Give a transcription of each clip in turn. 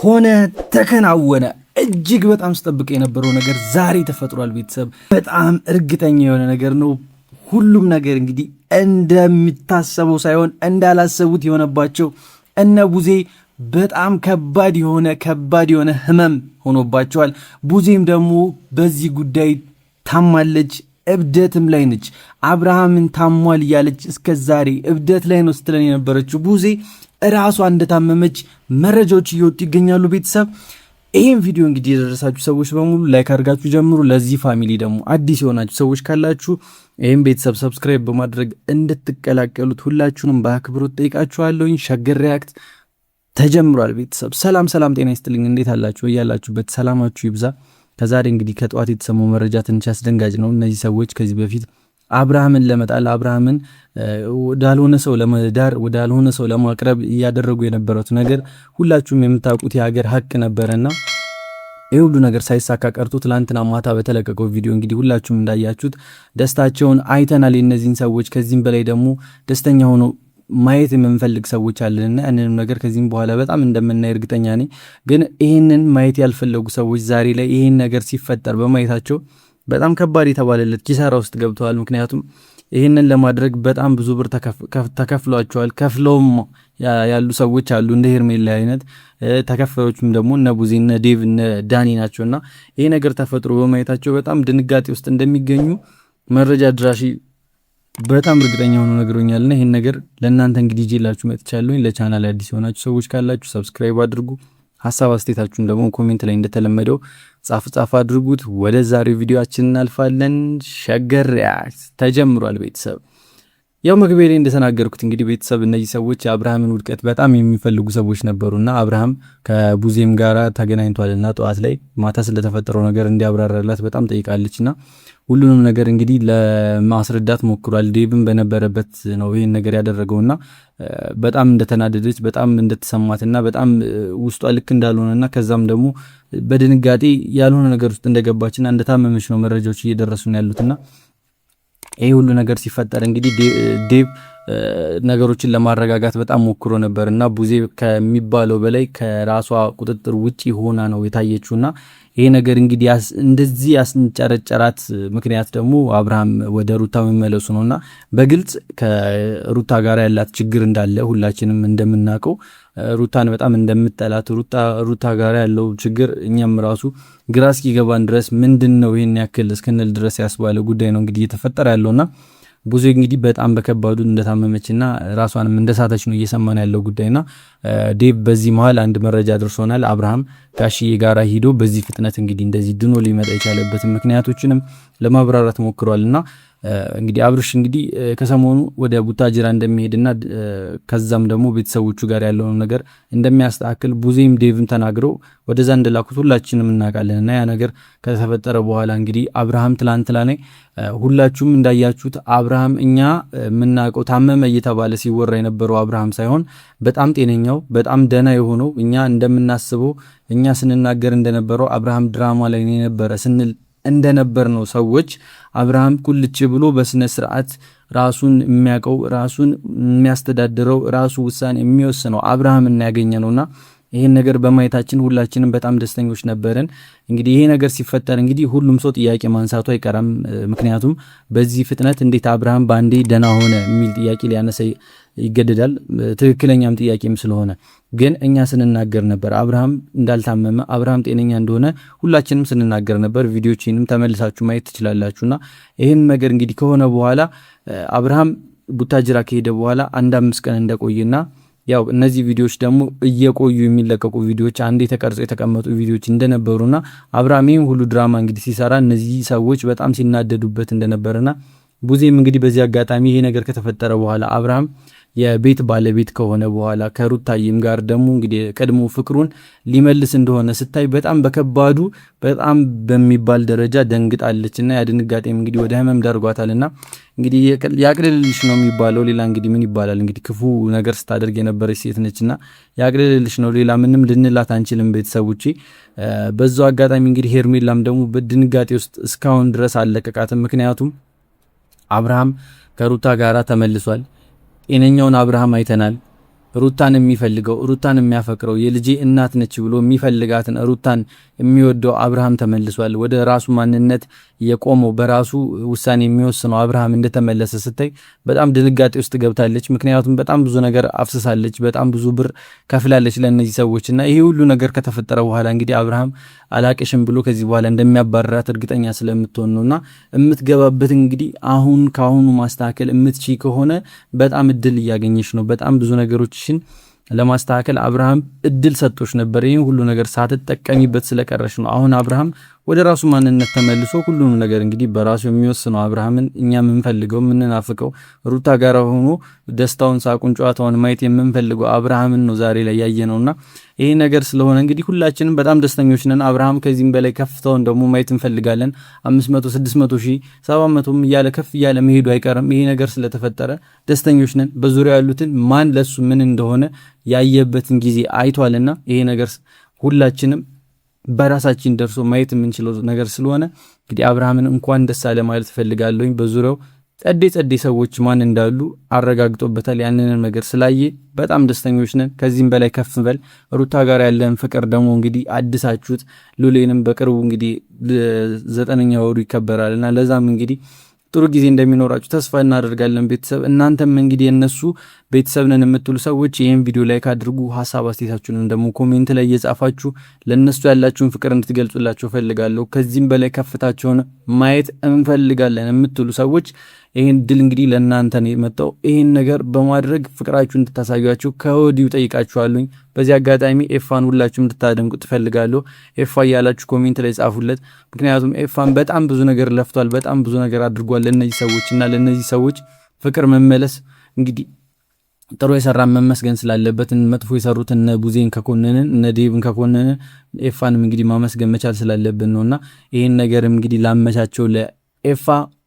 ሆነ ተከናወነ። እጅግ በጣም ስጠብቅ የነበረው ነገር ዛሬ ተፈጥሯል። ቤተሰብ በጣም እርግጠኛ የሆነ ነገር ነው። ሁሉም ነገር እንግዲህ እንደሚታሰበው ሳይሆን እንዳላሰቡት የሆነባቸው እነ ቡዜ በጣም ከባድ የሆነ ህመም ሆኖባቸዋል። ቡዜም ደግሞ በዚህ ጉዳይ ታማለች፣ እብደትም ላይ ነች። አብርሃምን ታሟል እያለች እስከ ዛሬ እብደት ላይ ነው ስትለን የነበረችው ቡዜ እራሷ እንደታመመች መረጃዎች እየወጡ ይገኛሉ። ቤተሰብ ይህም ቪዲዮ እንግዲህ የደረሳችሁ ሰዎች በሙሉ ላይክ አድርጋችሁ ጀምሩ። ለዚህ ፋሚሊ ደግሞ አዲስ የሆናችሁ ሰዎች ካላችሁ ይህም ቤተሰብ ሰብስክራይብ በማድረግ እንድትቀላቀሉት ሁላችሁንም በአክብሮት ጠይቃችኋለሁኝ። ሸገር ሪያክት ተጀምሯል። ቤተሰብ ሰላም ጤና ይስጥልኝ። እንዴት አላችሁ? እያላችሁበት ሰላማችሁ ይብዛ። ከዛሬ እንግዲህ ከጠዋት የተሰማው መረጃ ትንሽ አስደንጋጭ ነው። እነዚህ ሰዎች ከዚህ በፊት አብርሃምን ለመጣል አብርሃምን ወዳልሆነ ሰው ለመዳር ወዳልሆነ ሰው ለማቅረብ እያደረጉ የነበረው ነገር ሁላችሁም የምታውቁት የሀገር ሀቅ ነበረና ይህ ሁሉ ነገር ሳይሳካ ቀርቶ ትላንትና ማታ በተለቀቀው ቪዲዮ እንግዲህ ሁላችሁም እንዳያችሁት ደስታቸውን አይተናል። የእነዚህን ሰዎች ከዚህም በላይ ደግሞ ደስተኛ ሆኖ ማየት የምንፈልግ ሰዎች አለንና ያንንም ነገር ከዚህም በኋላ በጣም እንደምናይ እርግጠኛ ነኝ። ግን ይህንን ማየት ያልፈለጉ ሰዎች ዛሬ ላይ ይህን ነገር ሲፈጠር በማየታቸው በጣም ከባድ የተባለለት ኪሳራ ውስጥ ገብተዋል። ምክንያቱም ይህንን ለማድረግ በጣም ብዙ ብር ተከፍሏቸዋል። ከፍለውም ያሉ ሰዎች አሉ እንደ ሄርሜላ አይነት ተከፋዮችም ደግሞ እነ ቡዜ እነ ዴቭ እነ ዳኒ ናቸውና ይሄ ነገር ተፈጥሮ በማየታቸው በጣም ድንጋጤ ውስጥ እንደሚገኙ መረጃ ድራሺ በጣም እርግጠኛ ሆኖ ነግሮኛልና ይሄን ነገር ለእናንተ እንግዲህ ይዤላችሁ መጥቻለሁ። ለቻናል አዲስ የሆናችሁ ሰዎች ካላችሁ ሰብስክራይብ አድርጉ። ሀሳብ አስተያየታችሁን ደግሞ ኮሜንት ላይ እንደተለመደው ጻፍ አድርጉት። ወደ ዛሬው ቪዲዮአችን እናልፋለን። ሸገር ሪያክት ተጀምሯል። ቤተሰብ ያው መግቢያ ላይ እንደተናገርኩት እንግዲህ ቤተሰብ እነዚህ ሰዎች የአብርሃምን ውድቀት በጣም የሚፈልጉ ሰዎች ነበሩና አብርሃም ከቡዜም ጋራ ተገናኝቷልና ጠዋት ላይ ማታ ስለተፈጠረው ነገር እንዲያብራራላት በጣም ጠይቃለችና ሁሉንም ነገር እንግዲህ ለማስረዳት ሞክሯል። ዴቭም በነበረበት ነው ይሄን ነገር ያደረገውና በጣም እንደተናደደች በጣም እንደተሰማትና በጣም ውስጧ ልክ እንዳልሆነና ከዛም ደግሞ በድንጋጤ ያልሆነ ነገር ውስጥ እንደገባችና እንደታመመች ነው መረጃዎች እየደረሱን ያሉትና ይሄ ሁሉ ነገር ሲፈጠር እንግዲህ ዴቭ ነገሮችን ለማረጋጋት በጣም ሞክሮ ነበርና ቡዜ ከሚባለው በላይ ከራሷ ቁጥጥር ውጪ ሆና ነው የታየችውና ይሄ ነገር እንግዲህ እንደዚህ ያስንጨረጨራት ምክንያት ደግሞ አብርሃም ወደ ሩታ መመለሱ ነውና በግልጽ ከሩታ ጋር ያላት ችግር እንዳለ ሁላችንም እንደምናውቀው ሩታን በጣም እንደምትጠላት ሩታ ጋር ያለው ችግር እኛም ራሱ ግራ እስኪገባን ድረስ ምንድነው ይሄን ያክል እስክንል ድረስ ያስባለ ጉዳይ ነው እንግዲህ እየተፈጠረ ያለውና ቡዜ እንግዲህ በጣም በከባዱ እንደታመመችና ራሷንም እንደሳተች ነው እየሰማን ያለው ጉዳይና ዴቭ በዚህ መሃል አንድ መረጃ ደርሶናል። አብርሃም ጋሽዬ ጋራ ሄዶ በዚህ ፍጥነት እንግዲህ እንደዚህ ድኖ ሊመጣ የቻለበት ምክንያቶችንም ለማብራራት ሞክሯልና እንግዲህ አብርሽ እንግዲህ ከሰሞኑ ወደ ቡታጅራ እንደሚሄድና ከዛም ደግሞ ቤተሰቦቹ ጋር ያለውን ነገር እንደሚያስተካክል ቡዜም ዴቭም ተናግረው ወደዛ እንደላኩት ሁላችንም እናውቃለንና ያ ነገር ከተፈጠረ በኋላ እንግዲህ አብርሃም ትላንት ላይ ሁላችሁም እንዳያችሁት አብርሃም እኛ የምናውቀው ታመመ እየተባለ ሲወራ የነበረው አብርሃም ሳይሆን በጣም ጤነኛው በጣም ደና የሆነው እኛ እንደምናስበው እኛ ስንናገር እንደነበረው አብርሃም ድራማ ላይ የነበረ ስንል እንደነበር ነው። ሰዎች አብርሃም ቁልጭ ብሎ በስነ ስርዓት ራሱን የሚያቀው ራሱን የሚያስተዳድረው ራሱ ውሳኔ የሚወስነው አብርሃም እናያገኘነውና ይሄን ነገር በማየታችን ሁላችንም በጣም ደስተኞች ነበርን። እንግዲህ ይሄ ነገር ሲፈጠር እንግዲህ ሁሉም ሰው ጥያቄ ማንሳቱ አይቀርም። ምክንያቱም በዚህ ፍጥነት እንዴት አብርሃም ባንዴ ደና ሆነ የሚል ጥያቄ ሊያነሳ ይገደዳል። ትክክለኛም ጥያቄም ስለሆነ ግን እኛ ስንናገር ነበር አብርሃም እንዳልታመመ አብርሃም ጤነኛ እንደሆነ ሁላችንም ስንናገር ነበር። ቪዲዮችንም ተመልሳችሁ ማየት ትችላላችሁና ይሄን ነገር እንግዲህ ከሆነ በኋላ አብርሃም ቡታጅራ ከሄደ በኋላ 1-5 ቀን እንደቆየና ያው እነዚህ ቪዲዮዎች ደግሞ እየቆዩ የሚለቀቁ ቪዲዮዎች አንዴ ተቀርጸው የተቀመጡ ቪዲዮዎች እንደነበሩና አብርሃም ይሄን ሁሉ ድራማ እንግዲህ ሲሰራ እነዚህ ሰዎች በጣም ሲናደዱበት እንደነበርና ቡዜም እንግዲህ በዚህ አጋጣሚ ይሄ ነገር ከተፈጠረ በኋላ አብርሃም የቤት ባለቤት ከሆነ በኋላ ከሩታዬም ጋር ደግሞ እንግዲህ ቀድሞ ፍቅሩን ሊመልስ እንደሆነ ስታይ በጣም በከባዱ በጣም በሚባል ደረጃ ደንግጣለችና ያ ድንጋጤም እንግዲህ ወደ ህመም ዳርጓታልና እንግዲህ ያቅልልልሽ ነው የሚባለው። ሌላ እንግዲህ ምን ይባላል? እንግዲህ ክፉ ነገር ስታደርግ የነበረች ሴት ነችና ያቅልልልሽ ነው። ሌላ ምንም ልንላት አንችልም ቤተሰቦቼ። በዛው አጋጣሚ እንግዲህ ሄርሜላም ደግሞ በድንጋጤ ውስጥ እስካሁን ድረስ አለቀቃትም። ምክንያቱም አብርሃም ከሩታ ጋራ ተመልሷል። ጤነኛውን አብርሃም አይተናል። ሩታን የሚፈልገው ሩታን የሚያፈቅረው የልጄ እናት ነች ብሎ የሚፈልጋትን ሩታን የሚወደው አብርሃም ተመልሷል። ወደ ራሱ ማንነት የቆመው በራሱ ውሳኔ የሚወስነው አብርሃም እንደተመለሰ ስታይ በጣም ድንጋጤ ውስጥ ገብታለች። ምክንያቱም በጣም ብዙ ነገር አፍስሳለች፣ በጣም ብዙ ብር ከፍላለች ለእነዚህ ሰዎችና ይሄ ሁሉ ነገር ከተፈጠረ በኋላ እንግዲህ አብርሃም አላቅሽም ብሎ ከዚህ በኋላ እንደሚያባርራት እርግጠኛ ስለምትሆን ነውና የምትገባበት እንግዲህ አሁን ካሁኑ ማስተካከል የምትቺ ከሆነ በጣም እድል እያገኘሽ ነው። በጣም ብዙ ነገሮችሽን ለማስተካከል አብርሃም እድል ሰጥቶሽ ነበር። ይሄን ሁሉ ነገር ሳትጠቀሚበት ስለቀረሽ ነው አሁን አብርሃም ወደ ራሱ ማንነት ተመልሶ ሁሉንም ነገር እንግዲህ በራሱ የሚወስነው አብርሃምን እኛ የምንፈልገው የምንናፍቀው ሩታ ጋር ሆኖ ደስታውን፣ ሳቁን፣ ጨዋታውን ማየት የምንፈልገው አብርሃምን ነው ዛሬ ላይ ያየነውና ይሄ ነገር ስለሆነ እንግዲህ ሁላችንም በጣም ደስተኞች ነን። አብርሃም ከዚህም በላይ ከፍታውን ደግሞ ማየት እንፈልጋለን። 500 600 ሺህ 700 እያለ ከፍ እያለ መሄዱ አይቀርም። ይሄ ነገር ስለተፈጠረ ደስተኞች ነን። በዙሪያ ያሉትን ማን ለሱ ምን እንደሆነ ያየበትን ጊዜ አይቷልና ይሄ ነገር ሁላችንም በራሳችን ደርሶ ማየት የምንችለው ነገር ስለሆነ እንግዲህ አብርሃምን እንኳን ደስ አለ ማለት ፈልጋለሁኝ። በዙሪያው ጸዴ ሰዎች ማን እንዳሉ አረጋግጦበታል። ያንንን ነገር ስላየ በጣም ደስተኞች ነን። ከዚህም በላይ ከፍ በል። ሩታ ጋር ያለን ፍቅር ደግሞ እንግዲህ አድሳችሁት። ሉሌንም በቅርቡ እንግዲህ 9ኛ ወሩ ይከበራልና ለዛም እንግዲህ ጥሩ ጊዜ እንደሚኖራችሁ ተስፋ እናደርጋለን። ቤተሰብ እናንተም እንግዲህ የነሱ ቤተሰብ ነን የምትሉ ሰዎች ይሄን ቪዲዮ ላይክ አድርጉ። ሐሳብ አስተያየታችሁን ደግሞ ኮሜንት ላይ እየጻፋችሁ ለነሱ ያላችሁን ፍቅር እንድትገልጹላቸው ፈልጋለሁ። ከዚህም በላይ ከፍታቸውን ማየት እንፈልጋለን የምትሉ ሰዎች ይሄን ድል እንግዲህ ለእናንተ ነው የመጣው። ይሄን ነገር በማድረግ ፍቅራችሁን እንድታሳዩአችሁ ከወዲሁ ጠይቃችኋለሁ። በዚህ አጋጣሚ ኤፋን ሁላችሁም እንድታደንቁ ትፈልጋለሁ። ኤፋ ያላችሁ ኮሜንት ላይ ጻፉለት። ምክንያቱም ኤፋን በጣም ብዙ ነገር ለፍቷል፣ በጣም ብዙ ነገር አድርጓል ለነዚህ ሰዎችና ለነዚህ ሰዎች ፍቅር መመለስ እንግዲህ ጥሩ የሰራን መመስገን ስላለበት መጥፎ የሰሩትን እነ ቡዜን ከኮነንን እነ ዴቭን ከኮነንን ኤፋንም እንግዲህ ማመስገን መቻል ስላለብን ነውና ይሄን ነገር እንግዲህ ላመቻቸው ለኤፋ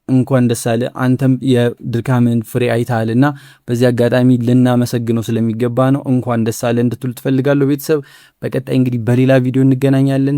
እንኳን ደስ አለ። አንተም የድካምን ፍሬ አይታልና በዚህ አጋጣሚ ልናመሰግነው ስለሚገባ ነው እንኳን ደስ አለ እንድትሉ ትፈልጋለሁ። ቤተሰብ በቀጣይ እንግዲህ በሌላ ቪዲዮ እንገናኛለን።